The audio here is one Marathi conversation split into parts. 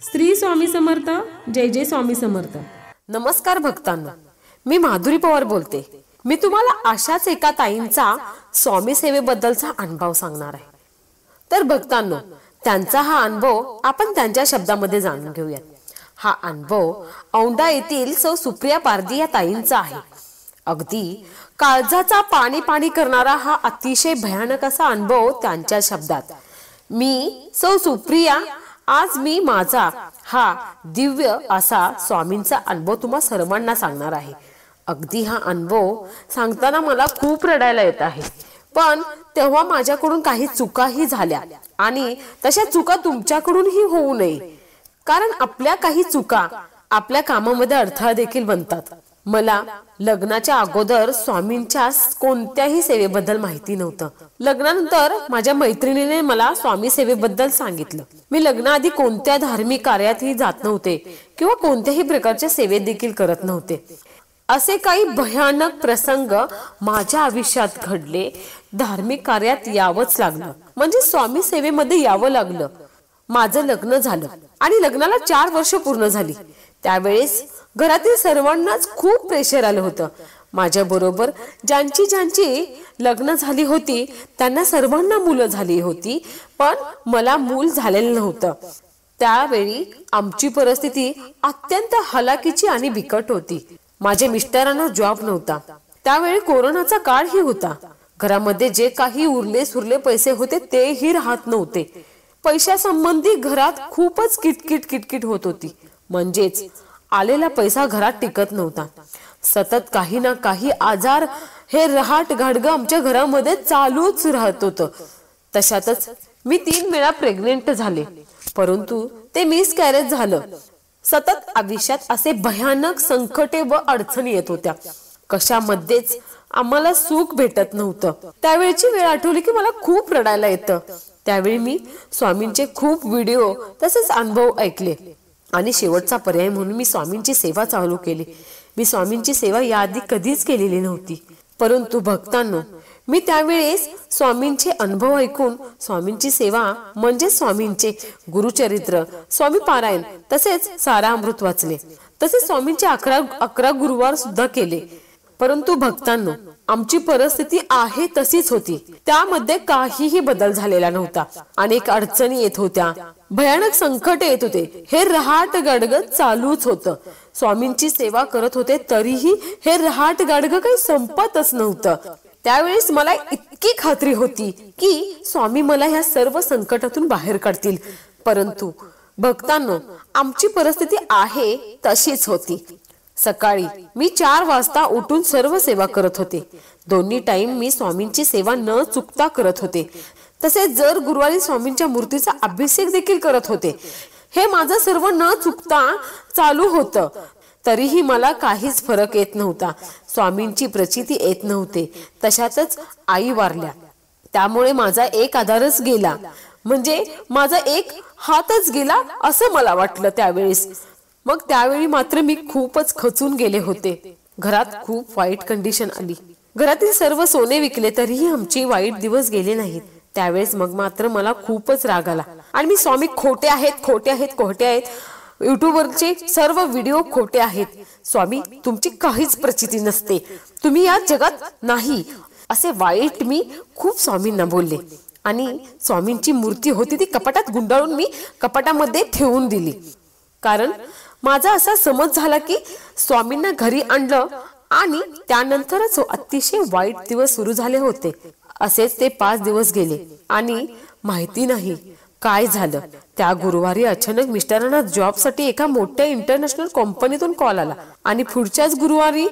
श्री स्वामी समर्थ. जय जय स्वामी समर्थ. नमस्कार भक्तांनो, मी माधुरी पवार बोलते. मी तुम्हाला अशाच एका ताईंचा स्वामी सेवेबद्दलचा अनुभव सांगणार आहे. तर भक्तांनो, त्यांचा हा अनुभव आपण त्यांच्या शब्दामध्ये जाणून घेऊयात. हा अनुभव औंढा येथील सौ सुप्रिया पारधी या ताईंचा आहे. अगदी काळजाचा पाणी पाणी करणारा हा अतिशय भयानक असा अनुभव त्यांच्या शब्दात. मी सौ सुप्रिया, आज मी माझा हा दिव्य असा स्वामींचा अनुभव तुम्हा सर्वांना सांगणार आहे. अगदी हा अनुभव सांगताना मला खूप रडायला येत आहे. पण तेव्हा माझ्याकडून काही चुकाही झाल्या आणि तशा चुका तुमच्याकडूनही होऊ नये, कारण आपल्या काही चुका आपल्या कामामध्ये अडथळा देखील बनतात. मला लग्नाच्या अगोदर स्वामींच्या कोणत्याही सेवेबद्दल माहिती नव्हतं. लग्नानंतर माझ्या मैत्रिणीने मला स्वामी सेवेबद्दल सांगितलं. मी लग्नाआधी कोणत्या धार्मिक कार्यातही जात नव्हते किंवा कोणत्याही प्रकारच्या सेवेत देखील करत नव्हते. असे काही भयानक प्रसंग माझ्या आयुष्यात घडले. धार्मिक कार्यात यावंच लागलं, म्हणजे स्वामी सेवेमध्ये यावं लागलं. माझं लग्न झालं आणि लग्नाला 4 वर्ष पूर्ण झाली. त्यावेळेस घरातील सर्वांनाच खूप प्रेशर आलं होतं. माझ्या बरोबर ज्यांची लग्न झाली होती त्यांना सर्वांना मुलं झाली होती, पण मला मूल झालेलं नव्हतं. त्यावेळी आमची परिस्थिती अत्यंत हलाखीची आणि बिकट होती. माझ्या मिस्टरांना जॉब नव्हता. त्यावेळी कोरोनाचा काळही होता. घरामध्ये जे काही उरले सुरले पैसे होते तेही राहत नव्हते. पैशासंबंधी घरात खूपच किटकिट होत होती. म्हणजेच आलेला पैसा घरात टिकत नव्हता. सतत काही ना काही आजार हे रहाट गाडगं आमच्या घरामध्ये चालूच राहत होतं. तशातच मी 3 वेळा प्रेग्नेंट झाले, परंतु ते मिसकॅरेज झालं. सतत आयुष्यात असे भयानक संकटे व अडचणी येत होत्या. कशामध्येच आम्हाला सुख भेटत नव्हतं. त्यावेळची वेळ आठवली की मला खूप रडायला येतं. त्यावेळी मी स्वामींचे खूप व्हिडिओ तसेच अनुभव ऐकले आणि शेवटचा पर्याय म्हणून मी स्वामींची सेवा चालू केली. मी स्वामींची सेवा याआधी कधीच केलेली नव्हती. परंतु भक्तांनो, मी त्यावेळेस स्वामींचे अनुभव ऐकून स्वामींची सेवा म्हणजे स्वामींचे गुरुचरित्र, स्वामी पारायण तसेच सारामृत वाचले. तसेच स्वामींचे 11 गुरुवार सुद्धा केले. परंतु भक्तांनो, आमची परिस्थिती आहे तशीच होती. त्यामध्ये काहीही बदल झालेला नव्हता. अनेक अडचणी येत होत्या, भयानक संकट येत होते. हे रहाट गाडगं चालूच होतं. स्वामींची सेवा करत होते तरीही हे रहाट गाडगं काही संपतच नव्हतं. त्यावेळेस मला इतकी खात्री होती की स्वामी मला ह्या सर्व संकटातून बाहेर काढतील. परंतु भक्तांनो, आमची परिस्थिती आहे तशीच होती. सकाळी मी 4 वाजता उठून सर्व सेवा करत होते. दोन्ही टाइम मी स्वामींची सेवा न चुकता करत होते. तसेच जर गुरुवारी स्वामींच्या मूर्तीचा अभिषेक देखील करत होते. हे माझं सर्व न चुकता चालू होतं. तरीही मला काहीच फरक येत नव्हता. स्वामींची प्रचिती येत नव्हते. तशातच आई वारल्या. त्यामुळे माझा एक आधारच गेला, म्हणजे माझा एक हातच गेला असं मला वाटलं त्यावेळेस. मग त्यावेळी मात्र मी खूपच खचून गेले होते. घरात खूप वाईट कंडिशन आली. घरातील सर्व सोने विकले तरीही आमचे वाईट दिवस गेले नाहीत. त्यावेळेस मग मात्र मला खूपच राग आला आणि मी स्वामी खोटे आहेत, युट्यूबवरचे सर्व व्हिडिओ खोटे आहेत. स्वामी, तुमची काहीच प्रचिती नसते, तुम्ही या जगात नाही, असे वाईट मी खूप स्वामींना बोलले. आणि स्वामींची मूर्ती होती ती कपाटात गुंडाळून मी कपाटामध्ये ठेवून दिली. कारण माझा असा समज झाला की स्वामींना घरी आणलं आणि त्यानंतरच अतिशय वाईट दिवस सुरू झाले होते. असेच ते 5 दिवस गेले आणि माहिती नाही काय झालं. त्या गुरुवारी अचानक मिस्टरांना जॉबसाठी एका मोठ्या इंटरनॅशनल कंपनीतून कॉल आला आणि पुढच्याच गुरुवारी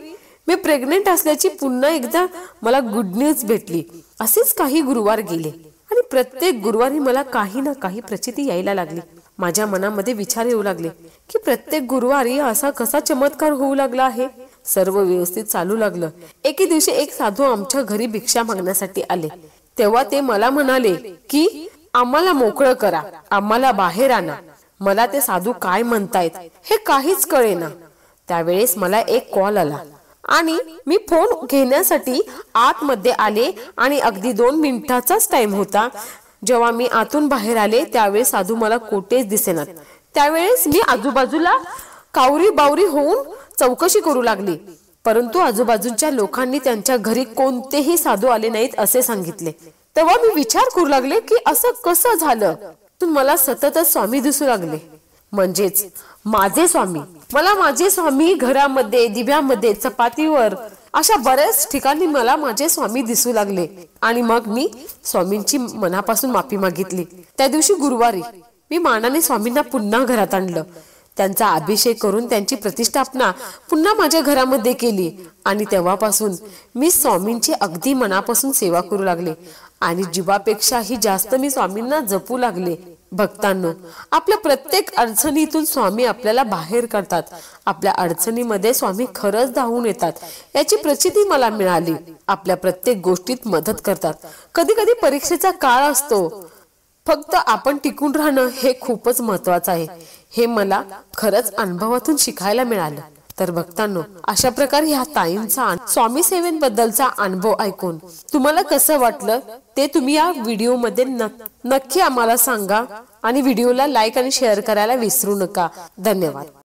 मी प्रेग्नेंट असल्याची पुन्हा एकदा मला गुड न्यूज भेटली. असेच काही गुरुवार गेले आणि प्रत्येक गुरुवारी मला काही ना काही प्रचिती यायला लागली. माझ्या मनामध्ये विचार येऊ लागले की प्रत्येक गुरुवारी असा कसा चमत्कार होऊ लागला आहे. सर्व व्यवस्थित चालू लागलं. एके दिवशी एक साधू आमच्या घरी भिक्षा मागण्यासाठी आले. तेव्हा ते मला म्हणाले की आम्हाला मोकळं करा, आम्हाला बाहेर आणा. मला ते साधू काय म्हणतायत हे काहीच कळेना. त्यावेळेस मला एक कॉल आला आणि मी फोन घेण्यासाठी आतमध्ये आले आणि अगदी 2 मिनिटाचाच टाइम होता. जेव्हा मी आतून बाहेर आले त्यावेळेस साधू मला कोठेच दिसेनात. त्यावेळेस मी आजूबाजूला कावरी बावरी होऊन चौकशी करू लागली, परंतु आजूबाजूच्या लोकांनी त्यांच्या घरी कोणतेही साधू आले नाहीत असे सांगितले. तेव्हा मी विचार करू लागले की असं कसं झालं. मला सततच स्वामी दिसू लागले, म्हणजेच माझे स्वामी. मला माझे स्वामी घरामध्ये, दिव्यामध्ये, चपातीवर, अशा बऱ्याच ठिकाणी मला माझे स्वामी दिसू लागले. आणि मग मी स्वामींची मनापासून माफी मागितली. त्या दिवशी गुरुवारी मी मानाने स्वामींना पुन्हा घरात आणलं. त्यांचा अभिषेक करून त्यांची प्रतिष्ठापना पुन्हा माझ्या घरामध्ये केली. आणि तेव्हापासून मी स्वामींची अगदी मनापासून सेवा करू लागले आणि जीवापेक्षाही जास्त मी स्वामींना जपू लागले. भक्तांनो, आपल्या प्रत्येक अडचणीतून स्वामी आपल्याला बाहेर काढतात. आपल्या अडचणीमध्ये स्वामी खरंच धावून येतात याची प्रचिती मला मिळाली. आपल्या प्रत्येक गोष्टीत मदत करतात. कधी कधी परीक्षेचा काळ असतो, फक्त आपण टिकून राहणं हे खूपच महत्वाचं आहे. हे मला खरंच अनुभवातून शिकायला मिळालं. तर भक्तांनो, अशा प्रकारे ह्या ताईंचा स्वामी सेवेबद्दलचा अनुभव ऐकून तुम्हाला कसं वाटलं ते तुम्ही या व्हिडिओ मध्ये नक्की आम्हाला सांगा. आणि व्हिडिओला लाईक आणि शेअर करायला विसरू नका. धन्यवाद.